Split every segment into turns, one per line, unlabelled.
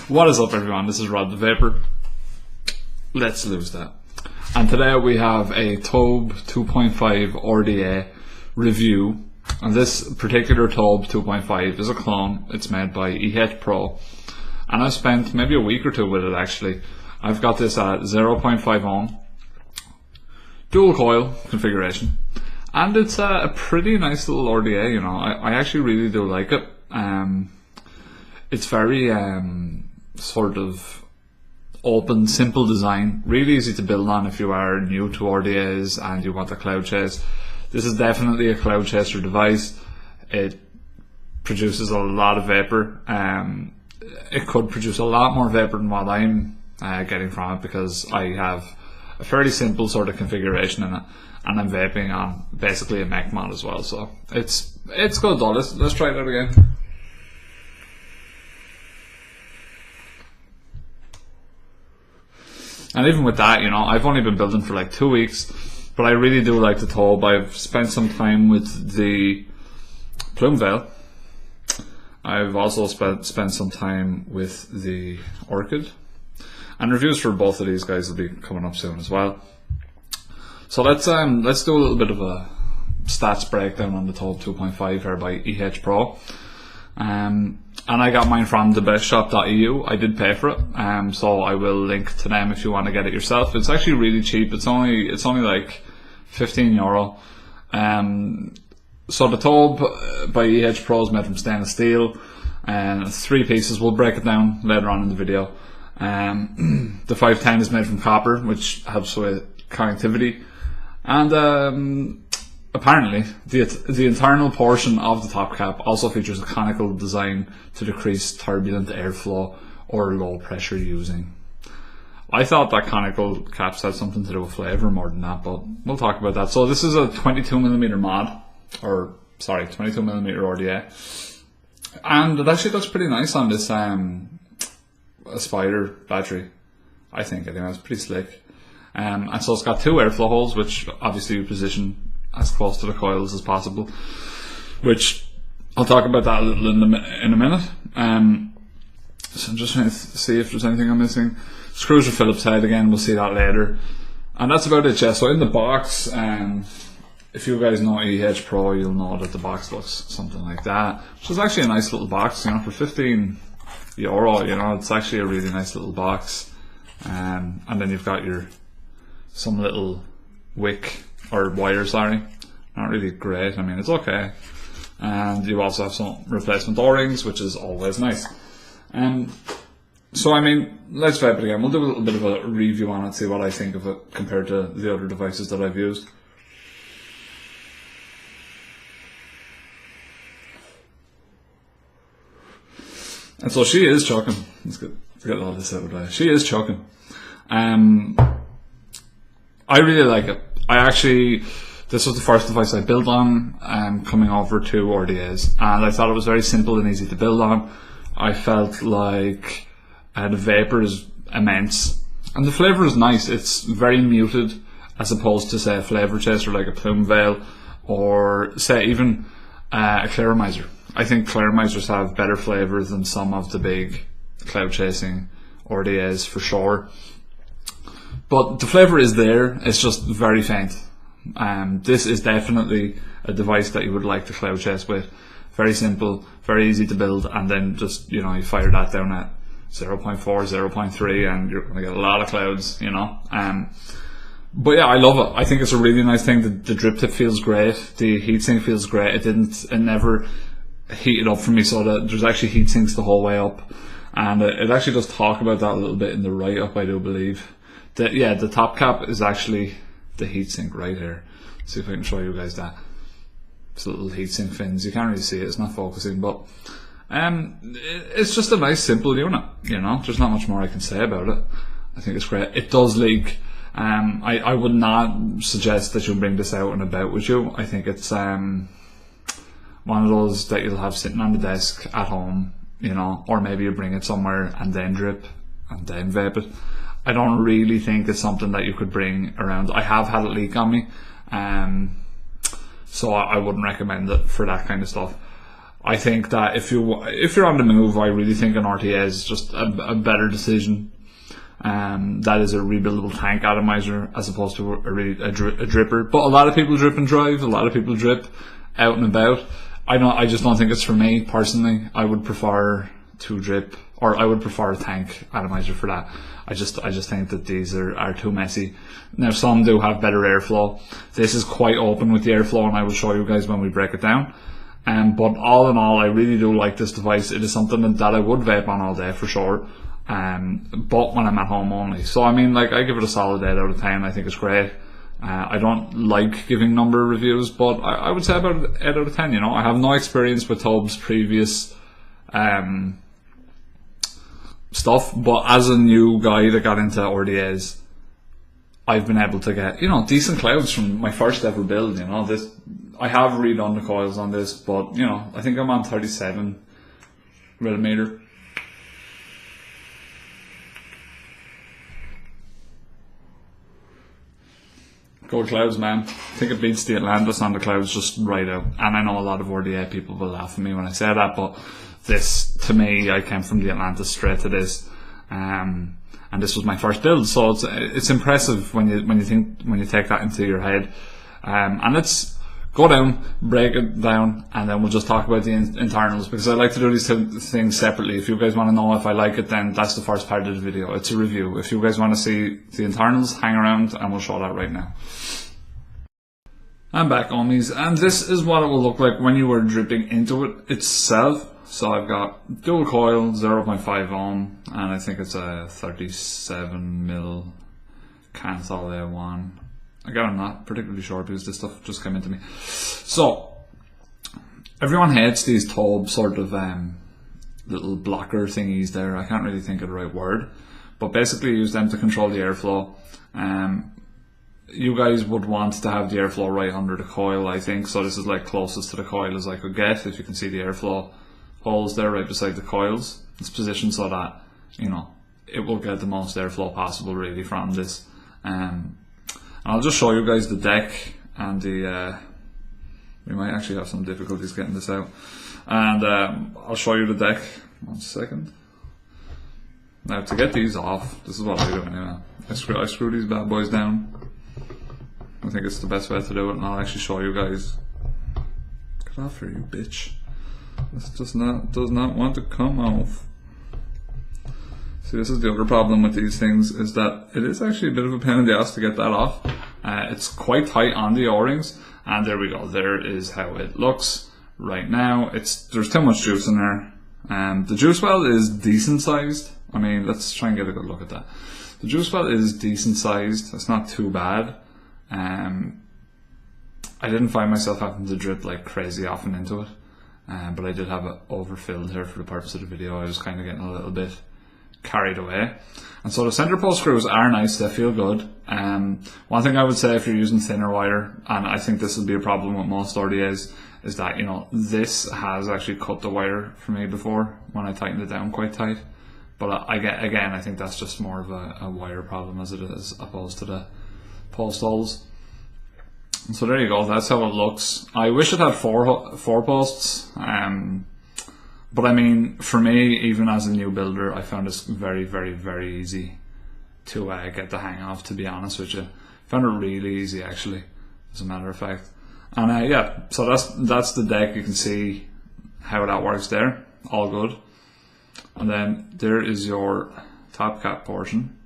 What is up, everyone? This is Rod the Vapor. Let's lose that. And today we have a Tobh 2.5 RDA review. And this particular Tobh 2.5 is a clone. It's made by Ehpro. And I've spent maybe a week or two with it actually. I've got this at 0.5 ohm, dual coil configuration. And it's a pretty nice little RDA, you know. I actually really do like it. It's very sort of open, simple design, really easy to build on if you are new to RDAs and you want a cloud chase. This is definitely a cloud chaser device. It produces a lot of vapor. It could produce a lot more vapor than what I'm getting from it, because I have a fairly simple sort of configuration in it, and I'm vaping on basically a mech mod as well. So it's good though. Let's try it out again. And even with that, you know, I've only been building for like 2 weeks, but I really do like the Tobh. I've spent some time with the Plume Veil. I've also spent some time with the Orchid. And reviews for both of these guys will be coming up soon as well. So let's do a little bit of a stats breakdown on the Tobh 2.5 here by Ehpro. And I got mine from thebestshop.eu. I did pay for it, so I will link to them if you want to get it yourself. It's actually really cheap. It's only like €15. So the Tobh by Ehpro is made from stainless steel, and it's 3 pieces. We'll break it down later on in the video. The 510 is made from copper, which helps with connectivity, and apparently, the internal portion of the top cap also features a conical design to decrease turbulent airflow or low pressure using. I thought that conical caps had something to do with flavour more than that, but we'll talk about that. So this is a 22mm mod, or sorry, 22mm RDA, and it actually looks pretty nice on this Spider battery. I think anyway, it's pretty slick. And so it's got 2 airflow holes, which obviously you position as close to the coils as possible, which I'll talk about that a little in a minute. So I'm just trying to see if there's anything I'm missing. Screws are Phillips head again, we'll see that later. And that's about it, yeah. So in the box, if you guys know Ehpro, you'll know that the box looks something like that, which is actually a nice little box, you know, for €15, you know, it's actually a really nice little box. And then you've got some little wick, or wire, sorry, not really great, I mean it's okay, and you also have some replacement O-rings, which is always nice. So I mean, let's vape it again. We'll do a little bit of a review on it, see what I think of it compared to the other devices that I've used. And so she is choking. Let's get all this out of the way. She is choking. I really like it. This was the first device I built on, coming over to RDAs, and I thought it was very simple and easy to build on. I felt like the vapor is immense, and the flavour is nice. It's very muted, as opposed to say a flavour chaser like a Plume Veil, or say even a Claramizer. I think Claramizers have better flavour than some of the big cloud chasing RDAs for sure. But the flavour is there, it's just very faint. This is definitely a device that you would like to cloud chase with. Very simple, very easy to build, and then just, you know, you fire that down at 0.4, 0.3 and you're going to get a lot of clouds, you know. But yeah, I love it. I think it's a really nice thing. The drip tip feels great, the heatsink feels great. It never heated up for me, so that there's actually heat sinks the whole way up. And it actually does talk about that a little bit in the write-up, I do believe. The top cap is actually the heatsink right here. Let's see if I can show you guys that. It's little heatsink fins. You can't really see it, it's not focusing, but it's just a nice simple unit, you know. There's not much more I can say about it. I think it's great. It does leak. I would not suggest that you bring this out and about with you. I think it's one of those that you'll have sitting on the desk at home, you know, or maybe you bring it somewhere and then drip and then vape it. I don't really think it's something that you could bring around. I have had it leak on me, so I wouldn't recommend it for that kind of stuff. I think that if you're on the move, I really think an RTA is just a better decision. That is a rebuildable tank atomizer as opposed to a dripper. But a lot of people drip and drive. A lot of people drip out and about. I just don't think it's for me personally. I would prefer to drip, or I would prefer a tank atomizer for that. I just think that these are too messy. Now some do have better airflow. This is quite open with the airflow, and I will show you guys when we break it down. But all in all, I really do like this device. It is something that I would vape on all day for sure. But when I'm at home only. So I mean, like, I give it a solid 8 out of 10. I think it's great. I don't like giving number reviews, but I would say about 8 out of 10. You know, I have no experience with Tobb's previous stuff, but as a new guy that got into RDAs, I've been able to get, you know, decent clouds from my first ever build. You know, this, I have redone the coils on this, but you know, I think I'm on 37 millimeter. Gold clouds, man. I think it beats the Atlantis on the clouds just right out. And I know a lot of RDA people will laugh at me when I say that, but this, to me, I came from the Atlantis straight to this. And this was my first build, so it's impressive when you take that into your head. And let's go down, break it down, and then we'll just talk about the internals, because I like to do these two things separately. If you guys want to know if I like it, then that's the first part of the video. It's a review. If you guys want to see the internals, hang around and we'll show that right now. I'm back, homies, and this is what it will look like when you are dripping into it itself. So I've got dual coil, 0.5 ohm, and I think it's a 37 mil Canthal A1. Again, I'm not particularly sure because this stuff just came into me. So, everyone hates these Tobh sort of little blocker thingies there. I can't really think of the right word. But basically you use them to control the airflow. You guys would want to have the airflow right under the coil, I think. So this is like closest to the coil as I could get. If you can see the airflow holes there right beside the coils. It's positioned so that, you know, it will get the most airflow possible really from this. And I'll just show you guys the deck and the, we might actually have some difficulties getting this out. And I'll show you the deck, 1 second. Now to get these off, this is what I do anyway. I screw these bad boys down. I think it's the best way to do it, and I'll actually show you guys. Get off here, you bitch. This does not want to come off. See, this is the other problem with these things, is that it is actually a bit of a pain in the ass to get that off. It's quite tight on the O-rings, and there we go. There is how it looks right now. There's too much juice in there. The juice well is decent sized. I mean, let's try and get a good look at that. The juice well is decent sized. It's not too bad. I didn't find myself having to drip like crazy often into it, but I did have it overfilled here for the purpose of the video. I was kind of getting a little bit carried away. And so the center pole screws are nice, they feel good. One thing I would say if you're using thinner wire, and I think this will be a problem with most RDAs, is that, you know, this has actually cut the wire for me before when I tightened it down quite tight. But again, I think that's just more of a wire problem as it is opposed to the post holes. So there you go, that's how it looks. I wish it had four posts. But I mean, for me, even as a new builder, I found this very, very, very easy to get the hang of, to be honest with you. Found it really easy, actually, as a matter of fact. And yeah, so that's the deck. You can see how that works there. All good. And then there is your top cap portion.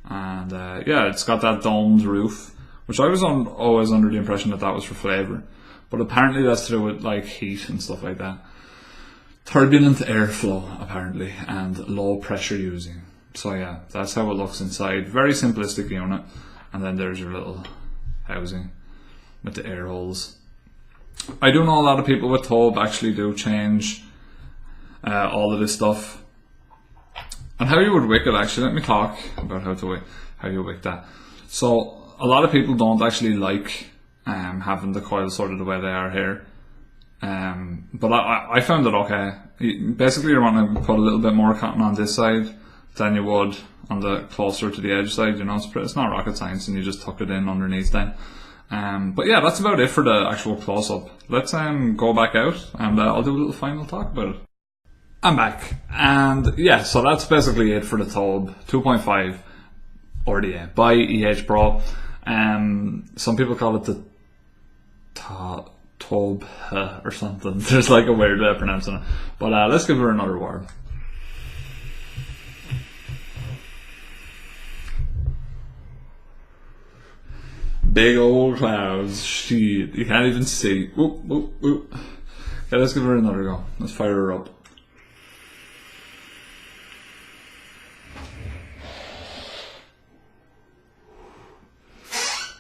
And yeah, it's got that domed roof, which I was always under the impression that was for flavour. But apparently that's to do with like heat and stuff like that. Turbulent airflow apparently, and low pressure using. So yeah, that's how it looks inside. Very simplistic unit. And then there's your little housing with the air holes. I do know a lot of people with Tobh actually do change all of this stuff. And how you would wick it, actually, let me talk about how you wick that. So a lot of people don't actually like having the coils sort of the way they are here. But I found it okay. Basically, you want to put a little bit more cotton on this side than you would on the closer to the edge side. You know, it's not rocket science, and you just tuck it in underneath then. But yeah, that's about it for the actual close-up. Let's go back out and I'll do a little final talk about it. I'm back, and yeah, so that's basically it for the Tobh 2.5 RDA by Ehpro. Some people call it the Tobh or something. There's like a weird way of pronouncing it, but let's give her another word. Big old clouds. Shit, you can't even see. Oop, oop, oop. Okay, let's give her another go. Let's fire her up.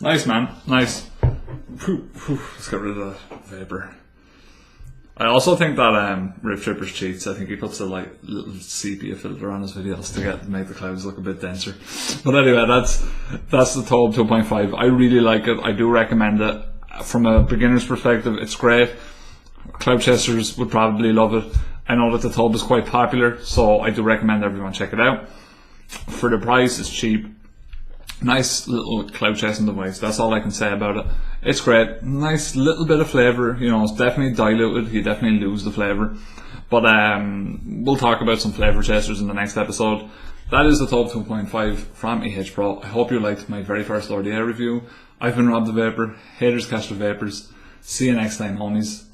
Nice, man. Nice. Let's get rid of the vapor. I also think that Rift Trippers cheats. I think he puts a little sepia filter on his videos to make the clouds look a bit denser. But anyway, that's the Tobh 2.5. I really like it. I do recommend it. From a beginner's perspective, it's great. Cloud chasers would probably love it. I know that the Tobh is quite popular, so I do recommend everyone check it out. For the price, it's cheap. Nice little cloud chasing device. That's all I can say about it. It's great. Nice little bit of flavour. You know, it's definitely diluted. You definitely lose the flavour. But we'll talk about some flavour chasers in the next episode. That is the Tobh 2.5 from Ehpro. I hope you liked my very first RDA review. I've been Rob the Vapor. Haters catch the vapors. See you next time, homies.